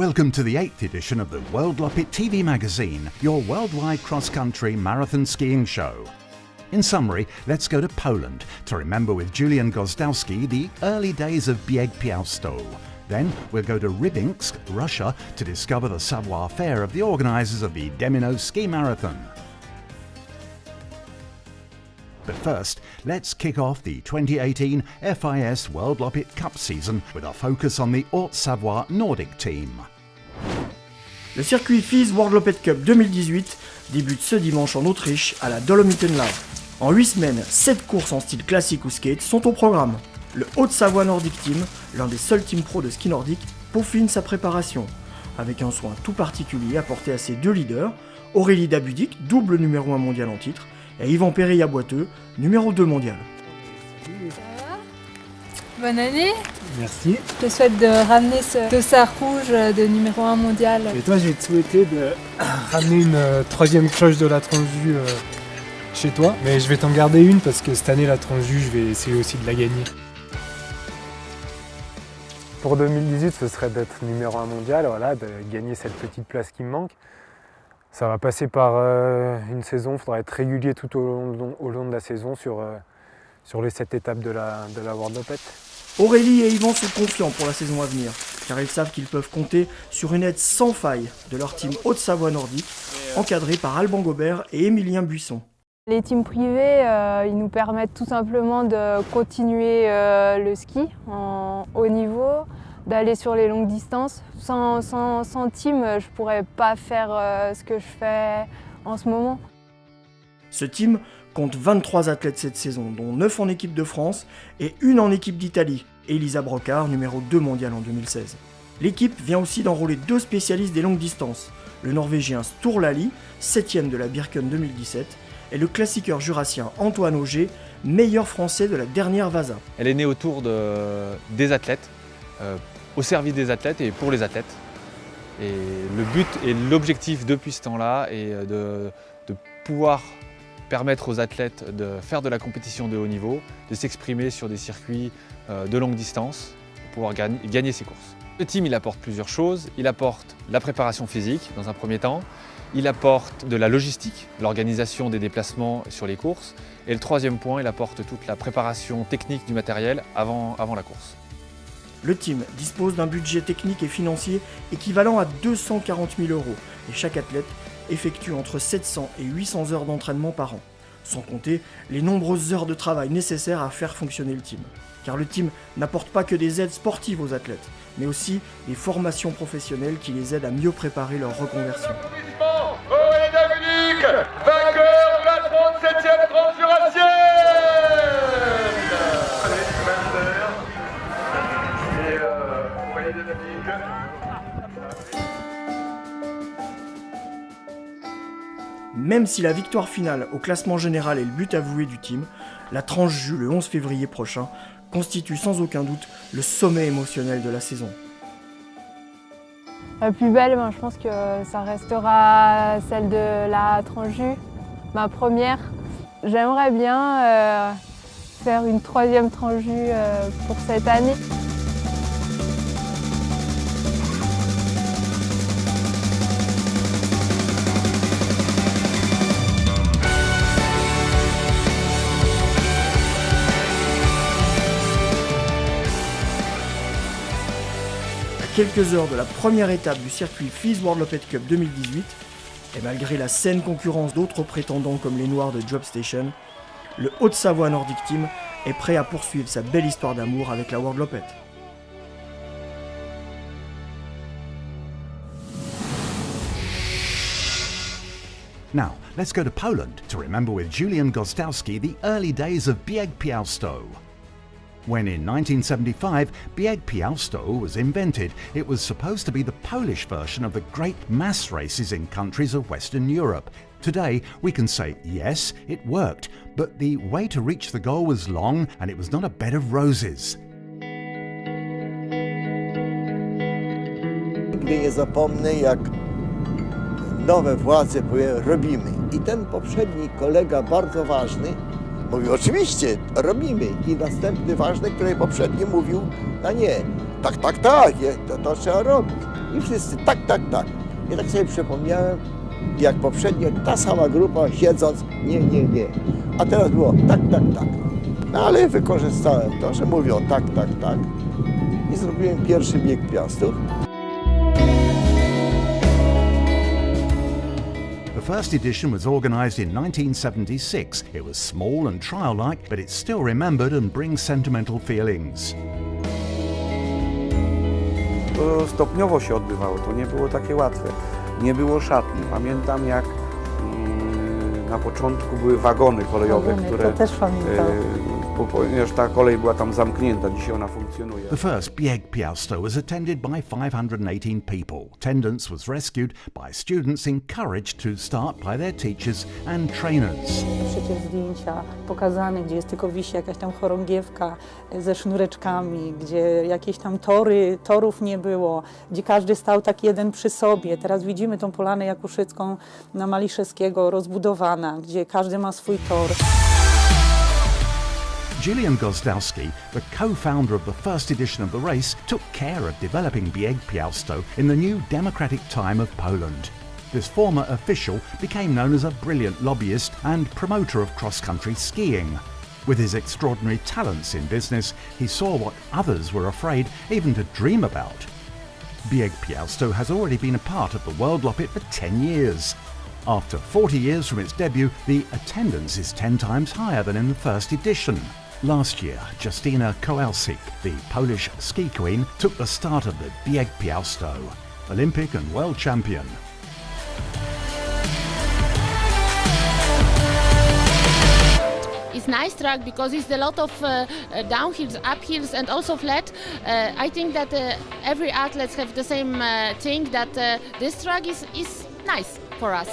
Welcome to the 8th edition of the Worldloppet TV magazine, your worldwide cross-country marathon skiing show. In summary, let's go to Poland to remember with Julian Gozdowski the early days of Bieg Piastów. Then we'll go to Rybinsk, Russia, to discover the savoir-faire of the organisers of the Demino Ski marathon. But first, let's kick off the 2018 FIS Worldloppet Cup season with a focus on the Haute-Savoie Nordic Team. Le circuit FIS WorldLoppet CUP 2018 débute ce dimanche en Autriche à la Dolomitenlauf. En 8 semaines, 7 courses en style classique ou skate sont au programme. Le Haute-Savoie Nordic Team, l'un des seuls teams pro de ski nordique, peaufine sa préparation, avec un soin tout particulier apporté à ses deux leaders, Aurélie Dabudic, double numéro 1 mondial en titre, et Yvan Perret-Boiteux, numéro 2 mondial. Ça va ? Bonne année. Merci. Je te souhaite de ramener ce dossard rouge de numéro 1 mondial. Et toi, j'ai souhaité de ramener une troisième cloche de la Transju chez toi. Mais je vais t'en garder une parce que cette année, la Transju, je vais essayer aussi de la gagner. Pour 2018, ce serait d'être numéro 1 mondial, voilà, de gagner cette petite place qui me manque. Ça va passer par une saison, il faudra être régulier tout au long de la saison sur les 7 étapes de la Worldloppet. Aurélie et Yvan sont confiants pour la saison à venir, car ils savent qu'ils peuvent compter sur une aide sans faille de leur team Haute-Savoie Nordique, encadré par Alban Gobert et Émilien Buisson. Les teams privés, ils nous permettent tout simplement de continuer le ski en haut niveau, d'aller sur les longues distances. Sans team, je ne pourrais pas faire ce que je fais en ce moment. Ce team compte 23 athlètes cette saison, dont 9 en équipe de France et une en équipe d'Italie, Elisa Brocard, numéro 2 mondial en 2016. L'équipe vient aussi d'enrôler 2 spécialistes des longues distances, le Norvégien Sturlali, 7ème de la Birken 2017, et le classiqueur jurassien Antoine Auger, meilleur français de la dernière Vasa. Elle est née autour des athlètes, au service des athlètes et pour les athlètes. Et le but et l'objectif depuis ce temps-là est de pouvoir permettre aux athlètes de faire de la compétition de haut niveau, de s'exprimer sur des circuits de longue distance, pour pouvoir gagner ses courses. Le team, il apporte plusieurs choses. Il apporte la préparation physique dans un premier temps. Il apporte de la logistique, l'organisation des déplacements sur les courses. Et le troisième point, il apporte toute la préparation technique du matériel avant la course. Le team dispose d'un budget technique et financier équivalent à 240 000 € et chaque athlète effectue entre 700 et 800 heures d'entraînement par an, sans compter les nombreuses heures de travail nécessaires à faire fonctionner le team. Car le team n'apporte pas que des aides sportives aux athlètes, mais aussi des formations professionnelles qui les aident à mieux préparer leur reconversion. Julian Gozdowski, vainqueur de la 37e Transjurassienne. Même si la victoire finale au classement général est le but avoué du team, la Transju le 11 février prochain constitue sans aucun doute le sommet émotionnel de la saison. La plus belle, je pense que ça restera celle de la Transju, ma première. J'aimerais bien faire une 3e Transju pour cette année. Quelques heures de la première étape du circuit FIS WorldLoppet CUP 2018, et malgré la saine concurrence d'autres prétendants comme les Noirs de Dropstation, le Haute-Savoie Nordic Team est prêt à poursuivre sa belle histoire d'amour avec la Worldloppet. Now, let's go to Poland to remember with Julian Gozdowski the early days of Bieg Piastów. When in 1975 Bieg Piastów was invented, it was supposed to be the Polish version of the great mass races in countries of Western Europe. Today we can say, yes, it worked, but the way to reach the goal was long and it was not a bed of roses. Nigdy nie zapomnę, jak nowe władze powiedziały, robimy. I ten poprzedni kolega, bardzo ważny, mówił, oczywiście, robimy. I następny ważny, który poprzednio mówił, a nie, tak, to trzeba robić. I wszyscy tak, tak, tak. I tak sobie przypomniałem, jak poprzednio ta sama grupa siedząc, nie, nie, nie. A teraz było tak, tak, tak. No ale wykorzystałem to, że mówią tak, tak, tak. I zrobiłem pierwszy bieg Piastów. The first edition was organised in 1976. It was small and trial-like, but it's still remembered and brings sentimental feelings. To stopniowo się odbywało, to nie było takie łatwe. Nie było szatni. Pamiętam, jak na początku były wagony kolejowe, które, to też pamiętam. ponieważ ta kolej była tam zamknięta, dzisiaj ona funkcjonuje. The first Bieg Piastów was attended by 518 people. Attendance was rescued by students encouraged to start by their teachers and trainers. Przecież zdjęcia pokazane, gdzie jest tylko wisi jakaś tam chorągiewka ze sznureczkami, gdzie jakieś tam torów nie było, gdzie każdy stał tak jeden przy sobie. Teraz widzimy tą polanę Jakuszycką na Maliszewskiego rozbudowana, gdzie każdy ma swój tor. Julian Gozdowski, the co-founder of the first edition of the race, took care of developing Bieg Piastów in the new democratic time of Poland. This former official became known as a brilliant lobbyist and promoter of cross-country skiing. With his extraordinary talents in business, he saw what others were afraid even to dream about. Bieg Piastów has already been a part of the Worldloppet for 10 years. After 40 years from its debut, the attendance is 10 times higher than in the first edition. Last year, Justyna Kowalczyk, the Polish ski queen, took the start of the Bieg Piastów, Olympic and world champion. It's nice track because it's a lot of downhills, uphills and also flat. I think that every athlete have the same thing, that this track is nice for us.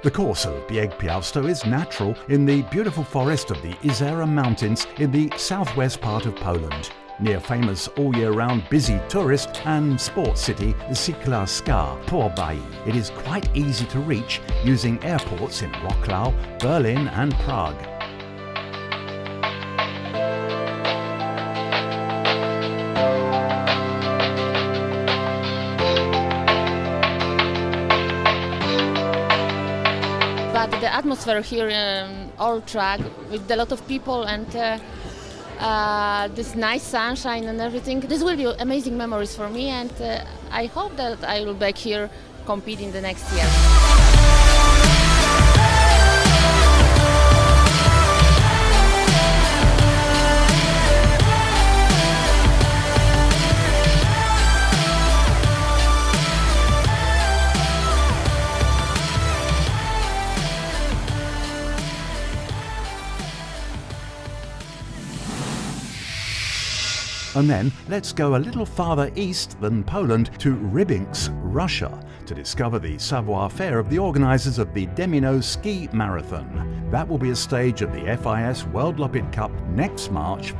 The course of Bieg Piastów is natural in the beautiful forest of the Izera Mountains in the southwest part of Poland, near famous all-year-round busy tourist and sports city Cyklarska Porbaj. It is quite easy to reach using airports in Wrocław, Berlin and Prague. But the atmosphere here, all track with a lot of people and this nice sunshine and everything, this will be amazing memories for me, and I hope that I will back here competing the next year. And then let's go a little farther east than Poland to Rybinsk, Russia, to discover the savoir-faire of the organisers of the Demino Ski Marathon. That will be a stage of the FIS WorldLoppet Cup next March.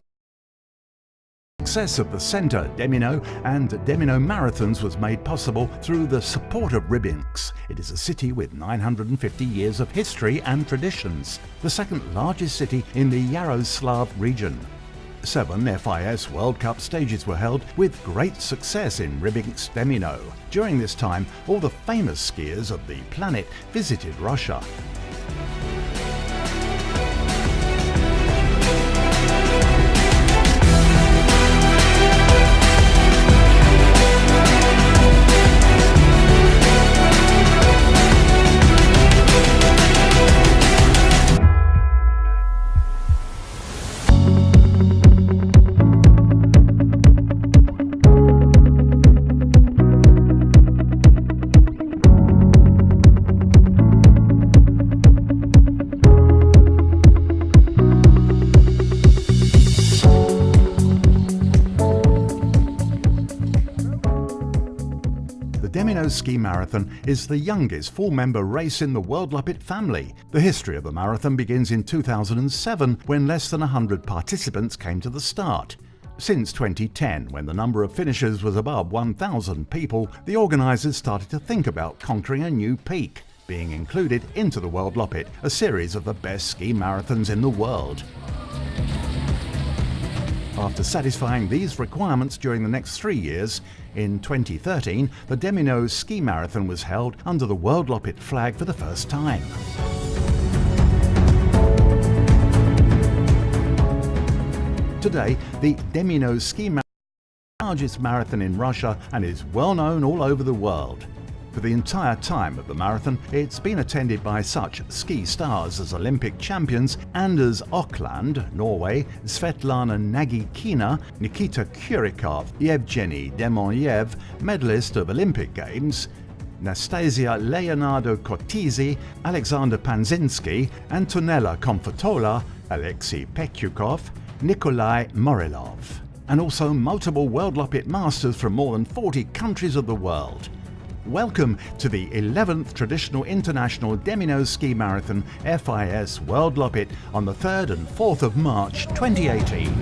The success of the Centre, Demino and Demino Marathons was made possible through the support of Rybinsk. It is a city with 950 years of history and traditions, the second largest city in the Yaroslav region. 7 FIS World Cup stages were held with great success in Rybinsk Demino. During this time, all the famous skiers of the planet visited Russia. The Demino Ski Marathon is the youngest full-member race in the Worldloppet family. The history of the marathon begins in 2007 when less than 100 participants came to the start. Since 2010, when the number of finishers was above 1,000 people, the organisers started to think about conquering a new peak, being included into the Worldloppet, a series of the best ski marathons in the world. After satisfying these requirements during the next 3 years, in 2013 the Demino Ski Marathon was held under the Worldloppet flag for the first time. Today, the Demino Ski Marathon is the largest marathon in Russia and is well known all over the world. For the entire time of the marathon, it's been attended by such ski stars as Olympic champions Anders Økland, Norway, Svetlana Nagikina, Nikita Kurikov, Yevgeny Demoniev, medalist of Olympic Games, Nastasia Leonardo Cortese, Alexander Panzinski, Antonella Comfortola, Alexei Petyukov, Nikolai Morilov, and also multiple Worldloppet masters from more than 40 countries of the world. Welcome to the 11th Traditional International Demino Ski Marathon FIS Worldloppet on the 3rd and 4th of March 2018.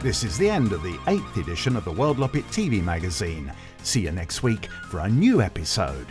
This is the end of the 8th edition of the Worldloppet TV magazine. See you next week for a new episode.